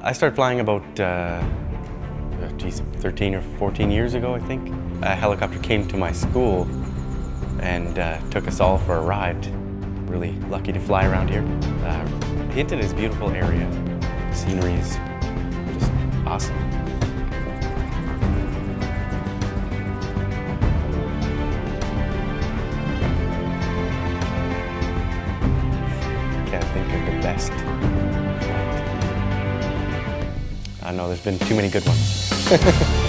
I started flying about, 13 or 14 years ago, I think. A helicopter came to my school and took us all for a ride. Really lucky to fly around here. Hinton is a beautiful area. Scenery is just awesome. Can't think of the best flight. I know there's been too many good ones.